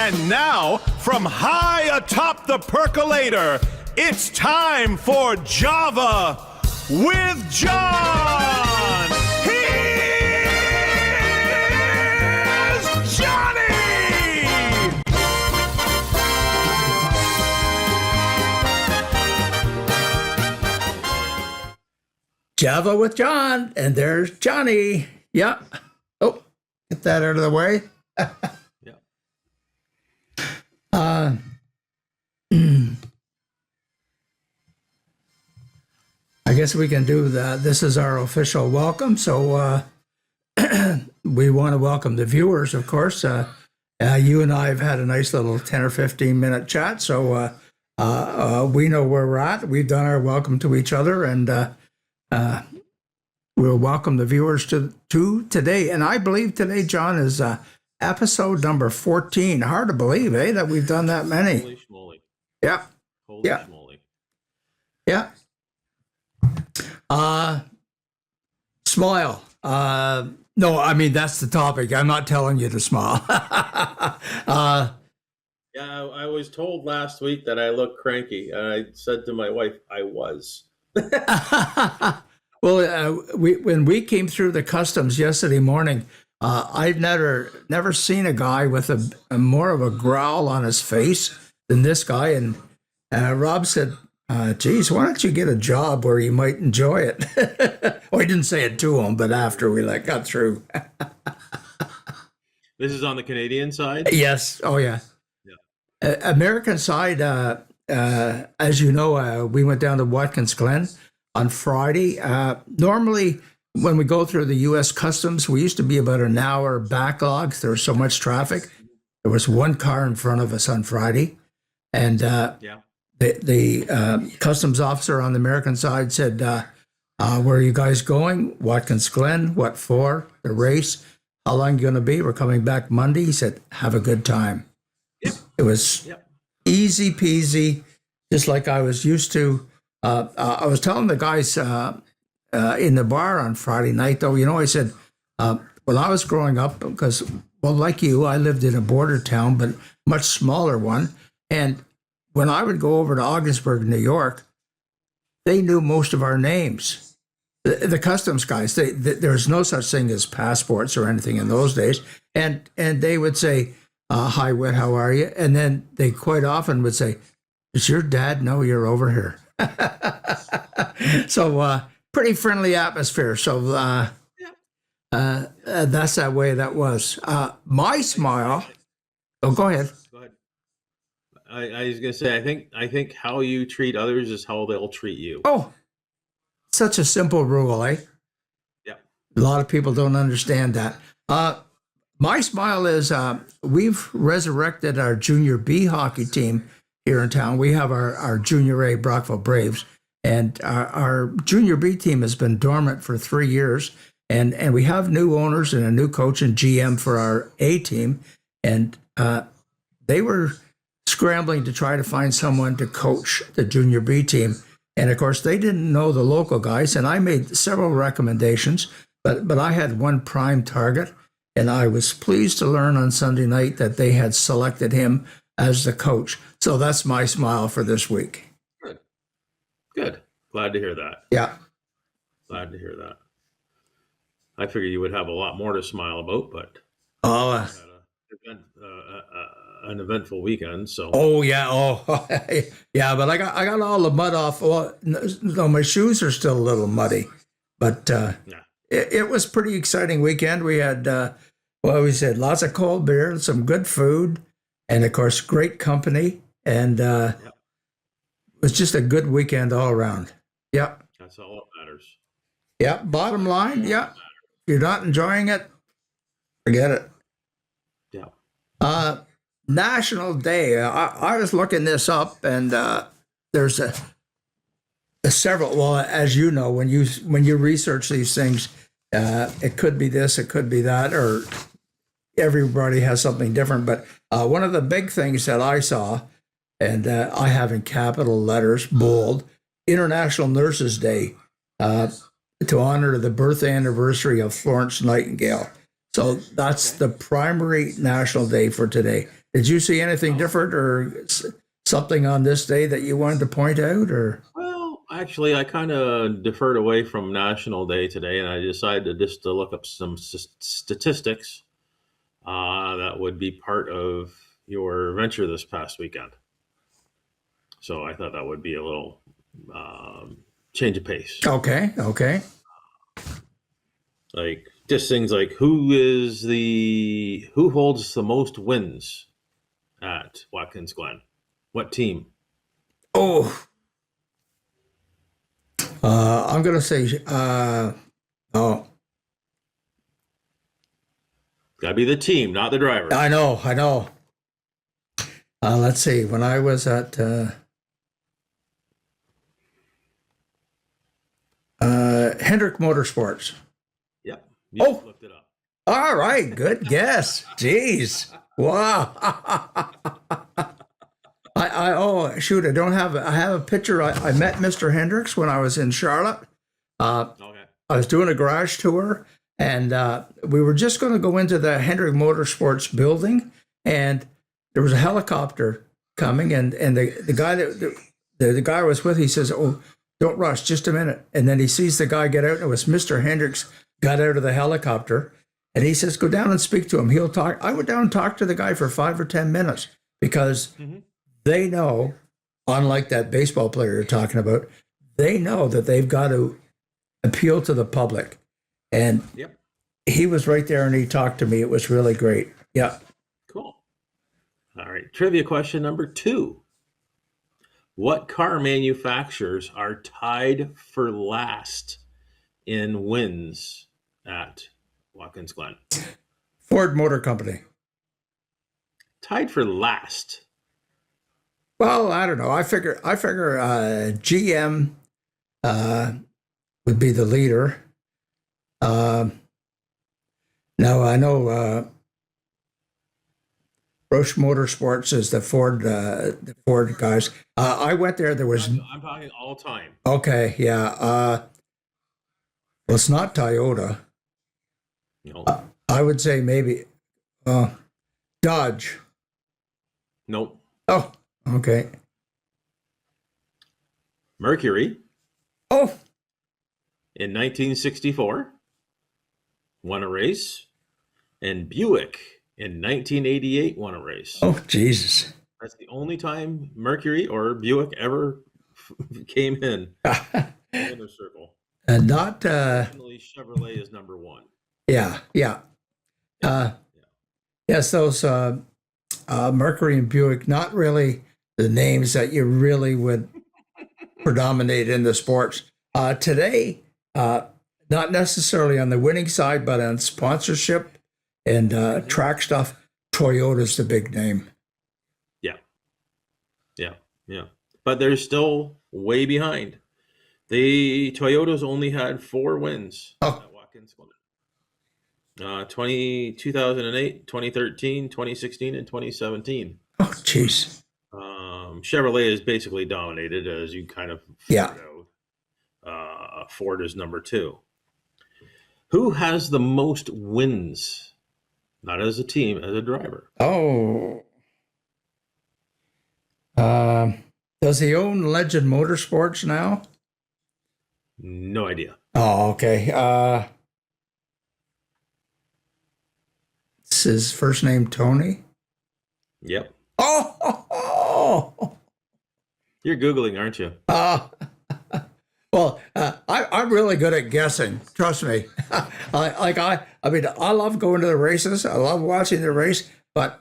And now, from high atop the percolator, it's time for Java with John. Here's Johnny! Java with John, and there's Johnny. Yeah. Oh, get that out of the way. Yeah. I guess we can do that. This is our official welcome. So we want to welcome the viewers, of course. You and I have had a nice little 10 or 15 minute chat. So we know where we're at. We've done our welcome to each other, and we'll welcome the viewers to today. And I believe today, John, is episode number 14. Hard to believe, eh, that we've done that many. Holy schmoly. Yeah. Holy Yeah. schmoly. Yeah. Smile. No, I mean, that's the topic. I'm not telling you to smile. Yeah, I was told last week that I look cranky. I said to my wife, I was. Well, when we came through the customs yesterday morning, I've never seen a guy with a more of a growl on his face than this guy. And Rob said, geez, why don't you get a job where you might enjoy it? Well, he didn't say it to him, but after we got through. This is on the Canadian side? Yes. Oh, yeah. American side, as you know, we went down to Watkins Glen on Friday. Normally, when we go through the U.S. Customs, we used to be about an hour backlog. There was so much traffic. There was one car in front of us on Friday. And the customs officer on the American side said, where are you guys going? Watkins Glen. What for? The race. How long you going to be? We're coming back Monday. He said, have a good time. Yep. It was easy peasy, just like I was used to. I was telling the guys in the bar on Friday night, though, I said, when I was growing up, because, well, like you, I lived in a border town, but much smaller one. And when I would go over to Augsburg, New York, they knew most of our names. The customs guys, there was no such thing as passports or anything in those days. And they would say, hi, Whit, how are you? And then they quite often would say, does your dad know you're over here? So pretty friendly atmosphere. So that's that way that was. My smile. Oh, go ahead. Go ahead. I was going to say, I think how you treat others is how they'll treat you. Oh, such a simple rule, eh? Yeah. A lot of people don't understand that. My smile is we've resurrected our Junior B hockey team here in town. We have our Junior A Brockville Braves, and our Junior B team has been dormant for 3 years, and we have new owners and a new coach and GM for our A team, and they were scrambling to try to find someone to coach the Junior B team. And of course, they didn't know the local guys, and I made several recommendations, but I had one prime target. And I was pleased to learn on Sunday night that they had selected him as the coach. So that's my smile for this week. Good. Glad to hear that. Yeah. Glad to hear that. I figured you would have a lot more to smile about, but an eventful weekend. So. Oh yeah. Oh yeah. But I got all the mud off. Well, no, my shoes are still a little muddy, but it was pretty exciting weekend. We had we said lots of cold beer, some good food, and of course great company, and it was just a good weekend all around. Yep. That's all that matters. Yep. Bottom line, if you're not enjoying it, forget it. Yeah. National Day. I was looking this up, and there's a several. Well, as you know, when you research these things, it could be this, it could be that, or everybody has something different. But one of the big things that I saw, and I have in capital letters, bold, International Nurses Day, to honor the birth anniversary of Florence Nightingale. So that's the primary national day for today. Did you see anything different or something on this day that you wanted to point out? Or Well, actually, I kind of deferred away from National Day today, and I decided to look up some statistics that would be part of your venture this past weekend. So I thought that would be a little change of pace. okay, Like just things like who holds the most wins at Watkins Glen? What team? oh, I'm gonna say oh, Gotta be the team, not the driver. I know. Let's see. When I was at Hendrick Motorsports. Yep. You Oh. looked it up. All right, good guess. Jeez, wow. Oh shoot, I have a picture. I met Mr. Hendricks when I was in Charlotte. Okay. I was doing a garage tour, and we were just going to go into the Hendrick Motorsports building, and there was a helicopter coming, and the guy that the guy I was with, he says, "Oh, don't rush, just a minute." And then he sees the guy get out, and it was Mr. Hendricks got out of the helicopter, and he says, "Go down and speak to him. He'll talk." I went down and talked to the guy for 5 or 10 minutes because they know, unlike that baseball player you're talking about, they know that they've got to appeal to the public. And Yep. he was right there and he talked to me. It was really great. Yeah. Cool. All right. Trivia question number 2. What car manufacturers are tied for last in wins at Watkins Glen? Ford Motor Company. Tied for last. Well, I don't know. I figure GM would be the leader. Now I know Roche Motorsports is the Ford guys. I went there. There was I'm talking all time. okay, yeah. Well, it's not Toyota. No. I would say maybe Dodge. Nope. Oh, okay. Mercury Oh, in 1964 won a race, and Buick in 1988 won a race. oh, Jesus. That's the only time Mercury or Buick ever came in the winner's circle. Not, Definitely Chevrolet is number 1. yeah. Yes, those Mercury and Buick, not really the names that you really would predominate in the sports. Today, not necessarily on the winning side, but on sponsorship and track stuff, Toyota's the big name. Yeah. But they're still way behind. The Toyotas only had 4 wins at Watkins Glen. 2008, 2013, 2016, and 2017. Oh, jeez. Chevrolet is basically dominated, as you kind of figured out. Ford is number 2. Who has the most wins? Not as a team, as a driver. Oh. Does he own Legend Motorsports now? No idea. Oh, okay. Is his first name Tony? Yep. Oh. You're Googling, aren't you? Well, I'm really good at guessing. Trust me. I mean, I love going to the races. I love watching the race, but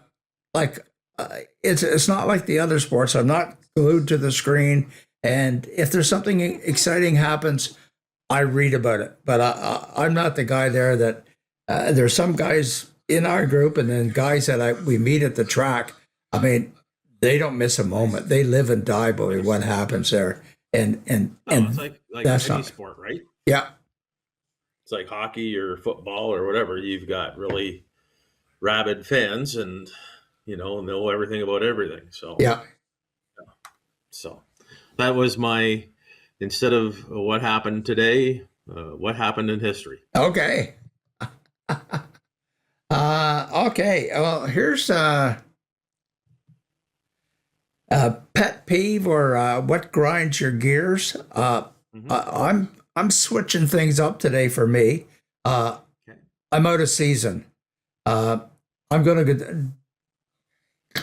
it's not like the other sports. I'm not glued to the screen, and if there's something exciting happens, I read about it. But I'm not the guy there that. There's some guys in our group, and then guys that we meet at the track. I mean, they don't miss a moment. They live and die by what happens there. And it's like that's any not sport, right? yeah. It's like hockey or football or whatever. You've got really rabid fans, and know everything about everything. So Yeah. So that was my, instead of what happened today, what happened in history. Okay. Okay. Well, here's Pet peeve or what grinds your gears? I'm switching things up today for me. Okay. I'm out of season. I'm going to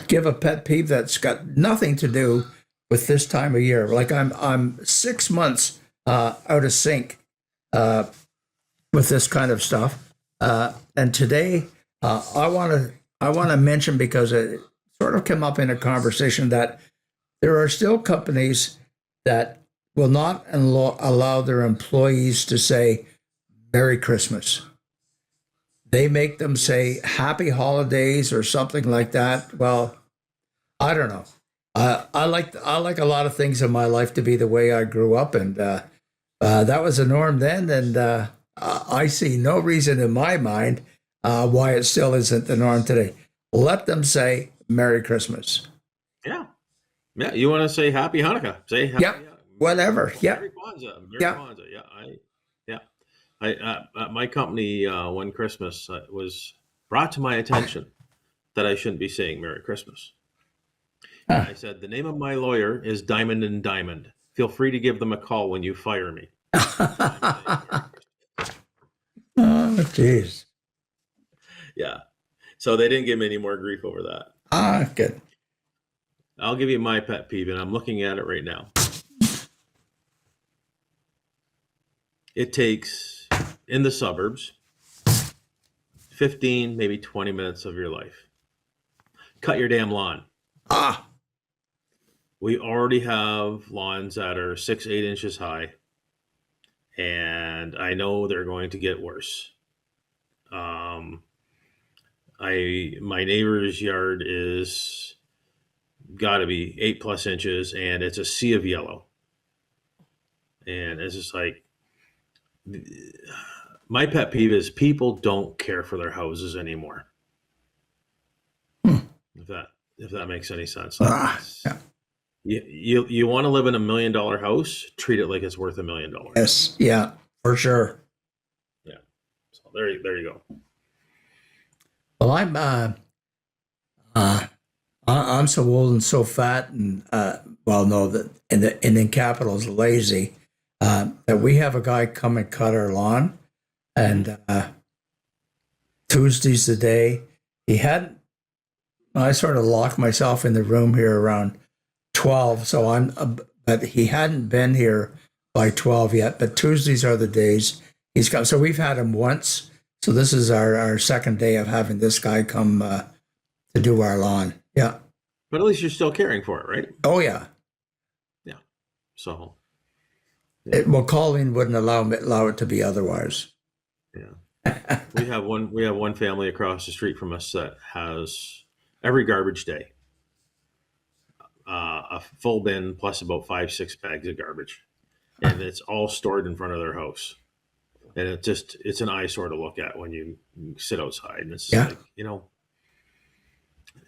give a pet peeve that's got nothing to do with this time of year. Like I'm 6 months out of sync with this kind of stuff. And today I want to mention, because it sort of came up in a conversation, that there are still companies that will not allow their employees to say Merry Christmas. They make them say Happy Holidays or something like that. Well, I don't know. I like a lot of things in my life to be the way I grew up, and that was the norm then. And I see no reason in my mind why it still isn't the norm today. Let them say Merry Christmas. Yeah. Yeah. You want to say Happy Hanukkah? Say Happy. Yep. Whatever. Yep. Merry Kwanzaa. Merry Yep. Kwanzaa. Yeah. My company, one Christmas, was brought to my attention that I shouldn't be saying Merry Christmas. Huh. I said, the name of my lawyer is Diamond and Diamond. Feel free to give them a call when you fire me. Oh, jeez. Yeah. So they didn't give me any more grief over that. Good. I'll give you my pet peeve, and I'm looking at it right now. It takes, in the suburbs, 15, maybe 20 minutes of your life. Cut your damn lawn. We already have lawns that are 6-8 inches high, and I know they're going to get worse. My neighbor's yard is got to be 8+ inches, and it's a sea of yellow. And it's just like, my pet peeve is people don't care for their houses anymore. If that makes any sense. Yeah. You want to live in $1 million house, treat it like it's worth $1 million. Yes. Yeah, for sure. Yeah. So there you go. Well, I'm so old and so fat, and that and then capital's lazy, that we have a guy come and cut our lawn, and Tuesday's the day. I sort of locked myself in the room here around 12, so but he hadn't been here by 12 yet. But Tuesdays are the days he's come. So we've had him once. So this is our second day of having this guy come to do our lawn. Yeah. But at least you're still caring for it, right? Oh yeah. Yeah. So. Well, Colleen wouldn't allow it to be otherwise. Yeah. We have one family across the street from us that has every garbage day a full bin plus about 5-6 bags of garbage, and it's all stored in front of their house. And it's an eyesore to look at when you sit outside, and it's like,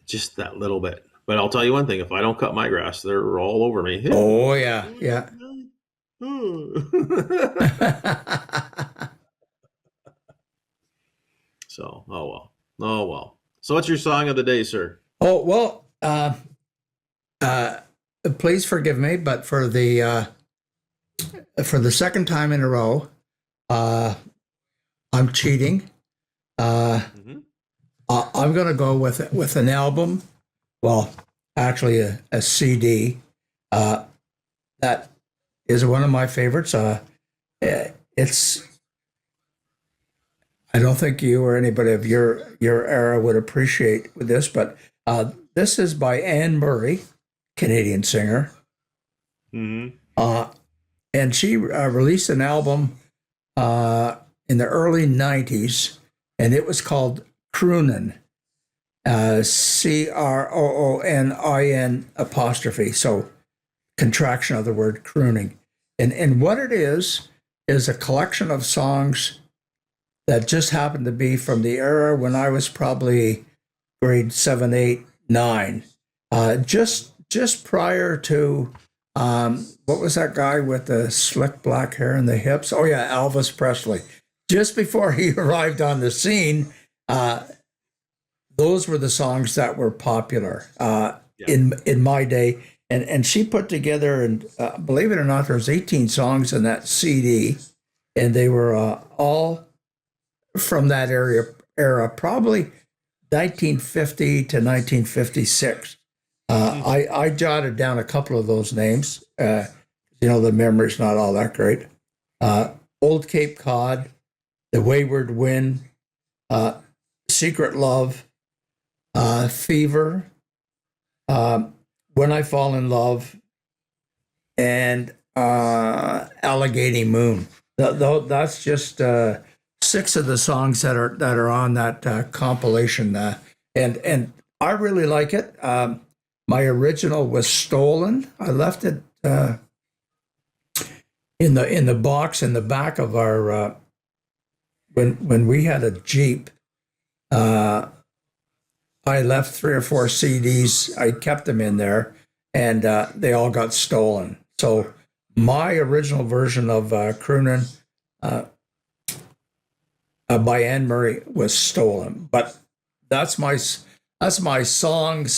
just that little bit. But I'll tell you one thing: if I don't cut my grass, they're all over me. Oh yeah, yeah. So, oh well. So, what's your song of the day, sir? Oh well, please forgive me, but for the second time in a row, I'm cheating. I'm going to go with an album. Well, actually, a CD that is one of my favorites. It's. I don't think you or anybody of your era would appreciate this, but this is by Anne Murray, Canadian singer. Mm-hmm. And she released an album in the early 90s, and it was called Croonin', CROONIN', so contraction of the word crooning. And what it is a collection of songs that just happened to be from the era when I was probably grade 7, 8, 9. Just prior to, what was that guy with the slick black hair and the hips? Oh yeah, Elvis Presley. Just before he arrived on the scene, those were the songs that were popular. in my day. And she put together, and believe it or not, there's 18 songs in that CD, and they were all from that era, probably 1950 to 1956. I jotted down a couple of those names. The memory's not all that great. Old Cape Cod, The Wayward Wind, Secret Love, Fever, When I Fall in Love, and Allegheny Moon. That's just 6 of the songs that are on that compilation, and I really like it. My original was stolen. I left it in the box in the back of our when we had a Jeep. I left 3 or 4 CDs. I kept them in there, and they all got stolen. So my original version of Croonin' by Anne Murray was stolen. But that's my song /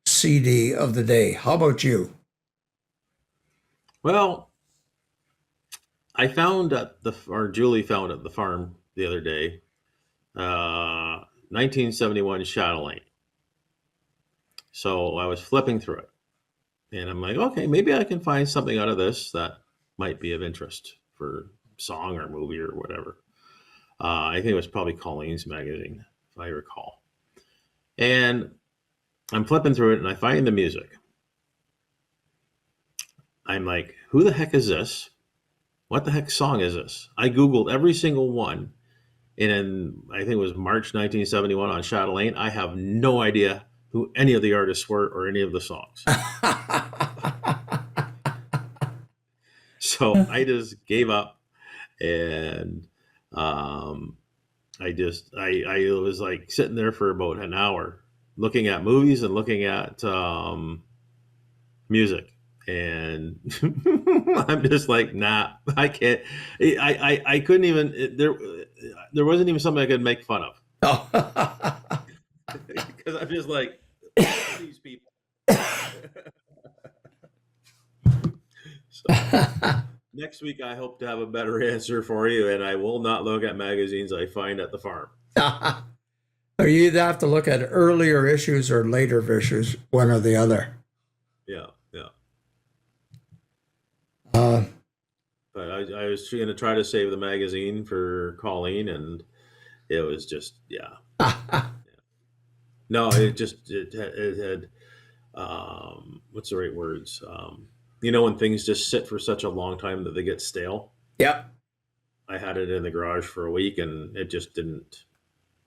CD of the day. How about you? Well, I found Julie found at the farm the other day, 1971 Chatelaine. So I was flipping through it, and I'm like, okay, maybe I can find something out of this that might be of interest for song or movie or whatever. I think it was probably Colleen's magazine, if I recall. And I'm flipping through it, and I find the music. I'm like, who the heck is this? What the heck song is this? I Googled every single one. And in, I think it was March 1971 on Chatelaine. I have no idea who any of the artists were or any of the songs. So I just gave up, and I was like sitting there for about an hour looking at movies and looking at music. And I'm just like, nah, I can't. I couldn't even. There wasn't even something I could make fun of. Oh, because I'm just like, these people. So next week, I hope to have a better answer for you, and I will not look at magazines I find at the farm. Or you either have to look at earlier issues or later issues, one or the other. Yeah, yeah. But I was going to try to save the magazine for Colleen, and it was just, yeah. Yeah. No, it had what's the right words? When things just sit for such a long time that they get stale. Yep. I had it in the garage for a week, and it just didn't.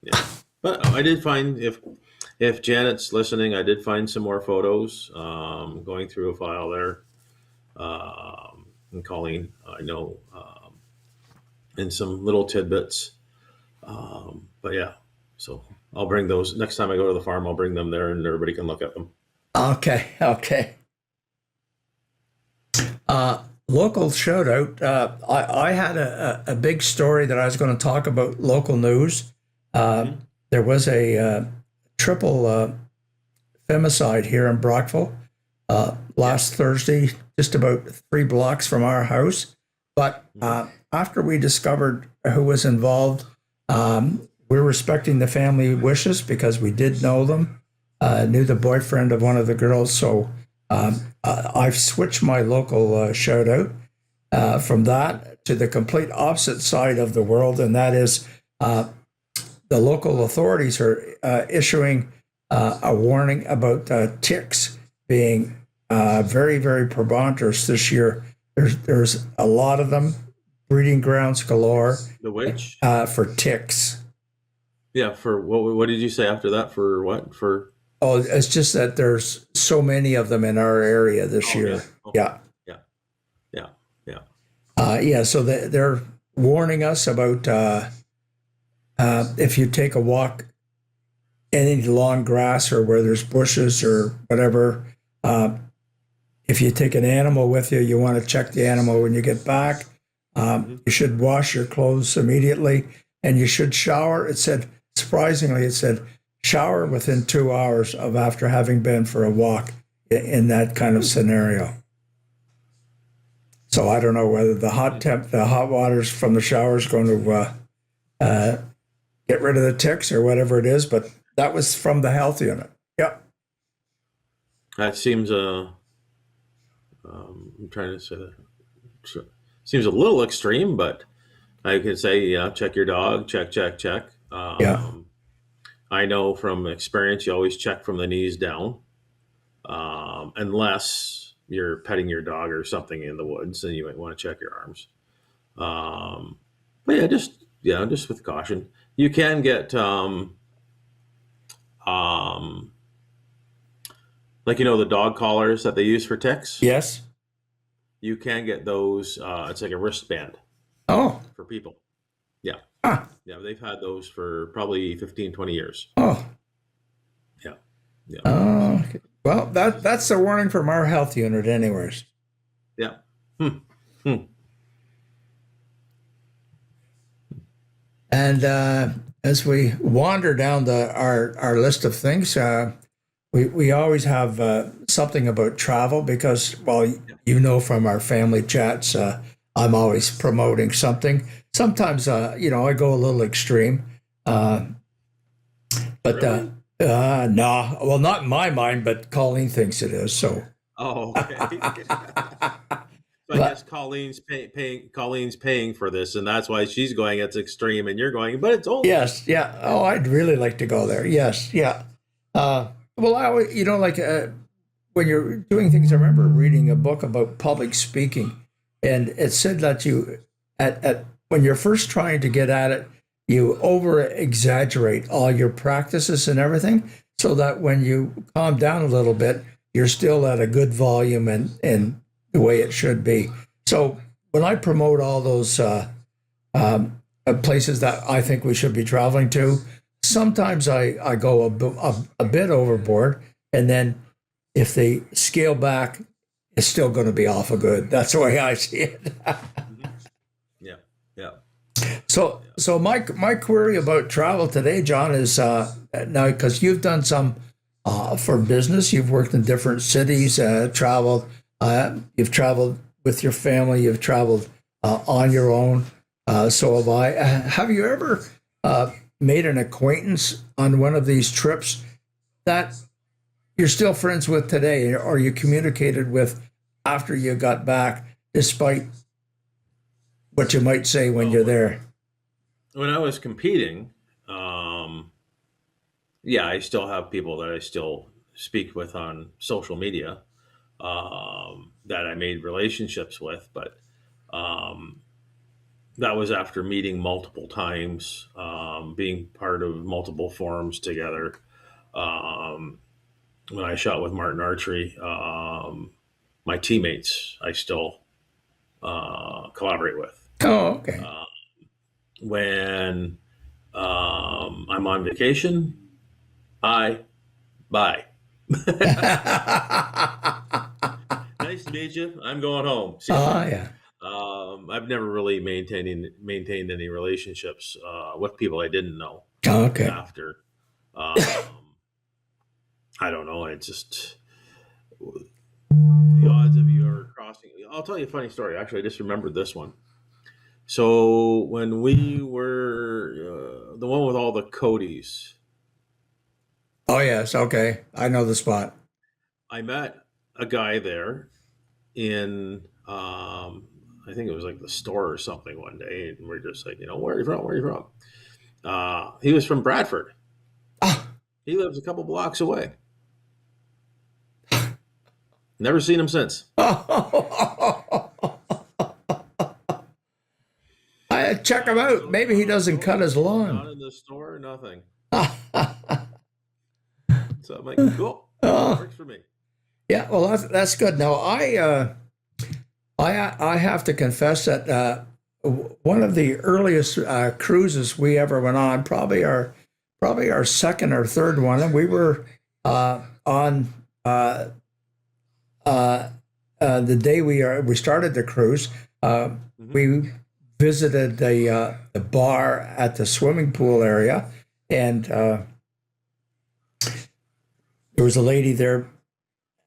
Yeah. But I did find, if Janet's listening, I did find some more photos, going through a file there. And Colleen, I know, and some little tidbits. But yeah, so I'll bring those next time I go to the farm. I'll bring them there, and everybody can look at them. Okay. Local shout out. I had a big story that I was going to talk about local news. There was a triple femicide here in Brockville last Thursday, just about 3 blocks from our house. But after we discovered who was involved, we're respecting the family wishes because we did know them, knew the boyfriend of one of the girls. So I've switched my local shout out from that to the complete opposite side of the world, and that is the local authorities are issuing a warning about ticks being very, very preponderous this year. There's a lot of them, breeding grounds galore. The which? For ticks. Yeah, for what did you say after that? For what? For Oh, it's just that there's so many of them in our area this year. Yeah. Okay. Yeah. So they're warning us about if you take a walk any long grass or where there's bushes or whatever, if you take an animal with you, you want to check the animal when you get back. You should wash your clothes immediately, and you should shower. It said, surprisingly, shower within 2 hours of after having been for a walk in that kind of scenario. So I don't know whether the hot waters from the shower is going to get rid of the ticks or whatever it is, but that was from the health unit. Yep. That seems I'm trying to say that. Seems a little extreme, but I could say, yeah, check your dog, check. Yeah. I know from experience, you always check from the knees down, unless you're petting your dog or something in the woods, then you might want to check your arms. But just with caution. You can get like the dog collars that they use for ticks. Yes. You can get those. It's like a wristband. Oh. For people. Yeah. Ah. Yeah, they've had those for probably 15, 20 years. Oh. Yeah. Yeah. Oh. Okay. Well, that's a warning from our health unit, anyways. Yeah. And as we wander down our list of things, we always have something about travel because, well, from our family chats, I'm always promoting something. Sometimes, I go a little extreme, but Really? no, well, not in my mind, but Colleen thinks it is. So, Oh, okay. So I guess Colleen's paying for this, and that's why she's going. It's extreme, and you're going, but it's only. yes, yeah. Oh, I'd really like to go there. Yes, yeah. Well, I always, when you're doing things, I remember reading a book about public speaking, and it said that you, at when you're first trying to get at it, you over exaggerate all your practices and everything, so that when you calm down a little bit, you're still at a good volume and the way it should be. So when I promote all those places that I think we should be traveling to, sometimes I go a bit overboard, and then if they scale back, it's still going to be awful good. That's the way I see it. Yeah. Yeah. So my query about travel today, John, is now because you've done some for business, you've worked in different cities, traveled. You've traveled with your family. You've traveled on your own. So have I. Have you ever made an acquaintance on one of these trips that you're still friends with today, or you communicated with after you got back, despite what you might say when you're there? When I was competing, I still have people that I still speak with on social media that I made relationships with, but that was after meeting multiple times, being part of multiple forums together. When I shot with Martin Archery, my teammates I still collaborate with. Oh, okay. When I'm on vacation, bye. Nice to meet you. I'm going home. See you. Yeah. I've never really maintained any relationships with people I didn't know Okay. after. I don't know. It's just the odds of you ever crossing. I'll tell you a funny story. Actually, I just remembered this one. So when we were the one with all the Codys, Oh, yes. Okay. I know the spot. I met a guy there in I think it was like the store or something one day, and we're just like, where are you from? Where are you from? He was from Bradford. Ah. He lives a couple blocks away. Never seen him since. I check him out. Maybe he doesn't cut his Not lawn. in the store, nothing. Oh, So I'm like, cool. Works for me. yeah. Well, that's good. Now, I have to confess that one of the earliest cruises we ever went on, probably our second or third one, and we were on the day we started the cruise. We visited the bar at the swimming pool area, and there was a lady there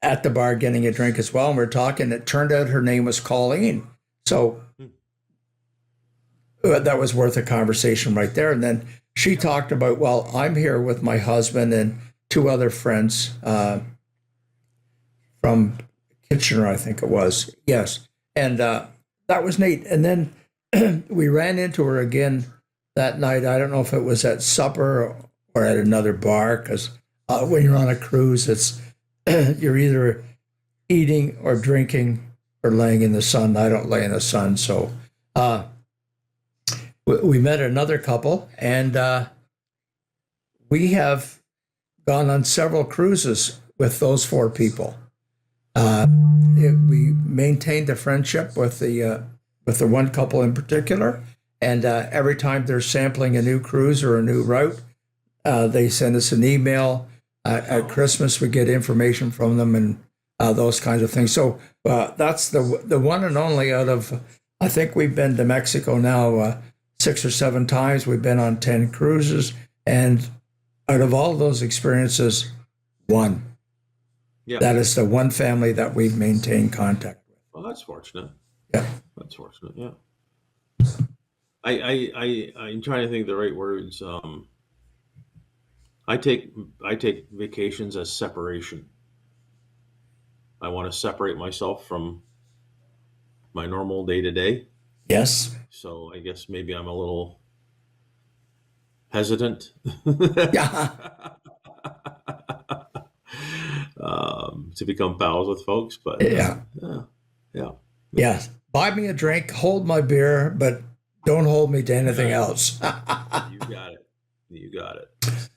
at the bar getting a drink as well, and we're talking. It turned out her name was Colleen. So that was worth a conversation right there. And then she talked about, well, I'm here with my husband and two other friends from Kitchener, I think it was. Yes. And that was neat. And then we ran into her again that night. I don't know if it was at supper or at another bar, because when you're on a cruise, it's you're either eating or drinking or laying in the sun. I don't lay in the sun. So we met another couple, and we have gone on several cruises with those four people. We maintained a friendship with the one couple in particular, and every time they're sampling a new cruise or a new route, they send us an email. At Christmas, we get information from them and those kinds of things. So that's the one and only out of, I think we've been to Mexico now 6 or 7 times. We've been on 10 cruises, and out of all those experiences, one. Yeah. That is the one family that we've maintained contact with. Well, that's fortunate. Yeah. That's fortunate. Yeah. I'm trying to think of the right words. I take vacations as separation. I want to separate myself from my normal day to day. Yes. So I guess maybe I'm a little hesitant. Yeah. To become pals with folks, but Yeah. yeah. Yeah. Buy me a drink, hold my beer, but don't hold me to anything else. You got it.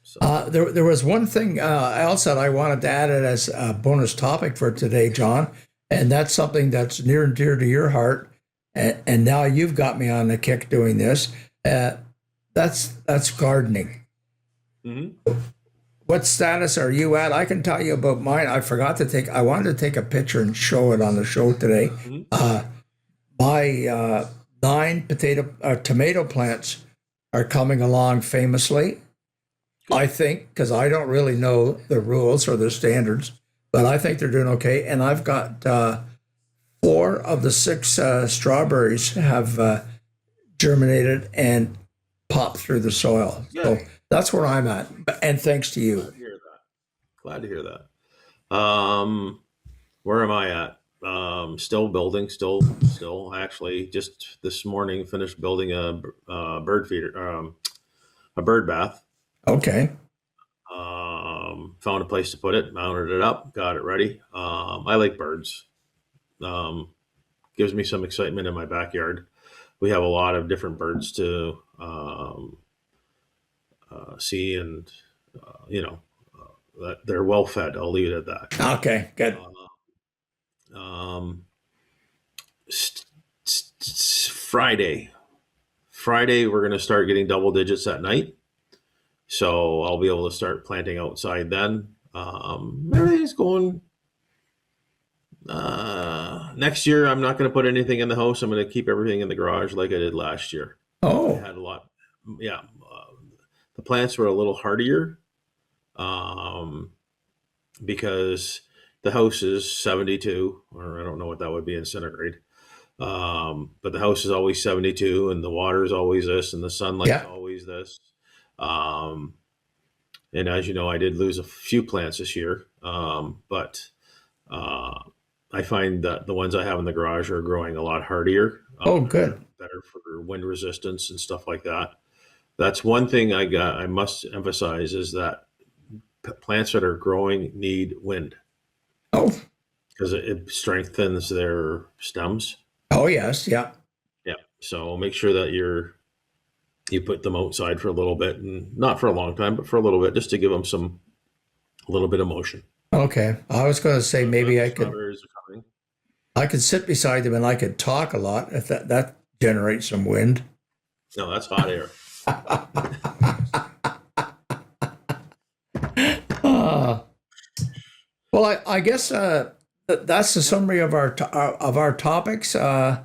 So. There was one thing else that I wanted to add it as a bonus topic for today, John, and that's something that's near and dear to your heart. And now you've got me on the kick doing this. That's gardening. Mm-hmm. What status are you at? I can tell you about mine. I wanted to take a picture and show it on the show today. Mm-hmm. My 9 tomato plants are coming along famously. I think, because I don't really know the rules or the standards, but I think they're doing okay. And I've got 4 of the 6 strawberries have germinated and popped through the soil. Yeah. So that's where I'm at. And thanks to you. Glad to hear that. Where am I at? Still building. Still. Actually, just this morning finished building a bird feeder, a bird bath. Okay. Found a place to put it, mounted it up, got it ready. I like birds. Gives me some excitement in my backyard. We have a lot of different birds to see, and that they're well fed. I'll leave it at that. Okay, good. Friday, we're going to start getting double digits at night. So I'll be able to start planting outside then. Everything's going. Next year, I'm not going to put anything in the house. I'm going to keep everything in the garage like I did last year. Oh. I had a lot. Yeah. The plants were a little hardier because the house is 72, or I don't know what that would be in centigrade. But the house is always 72, and the water is always this, and the sunlight's always this. And as you know, I did lose a few plants this year, but I find that the ones I have in the garage are growing a lot hardier. Oh, good. Better for wind resistance and stuff like that. That's one thing I must emphasize is that plants that are growing need wind. Oh. Because it strengthens their stems. Oh, yes. Yeah. Yeah. So make sure that you put them outside for a little bit, and not for a long time, but for a little bit, just to give them a little bit of motion. Okay. I was going to say maybe I could sit beside them and I could talk a lot if that generates some wind. No, that's hot air. Well, I guess that's the summary of our topics. As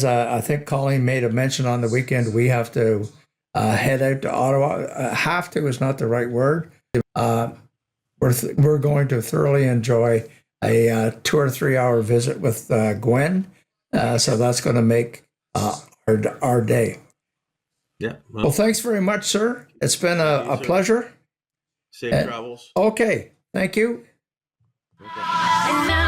I think Colleen made a mention on the weekend, we have to head out to Ottawa. Have to is not the right word. We're going to thoroughly enjoy a 2 or 3 hour visit with Gwen. So that's going to make our day. Yeah. Well, thanks very much, sir. It's been a sir. pleasure. Safe travels. Okay. Thank you. Okay. And now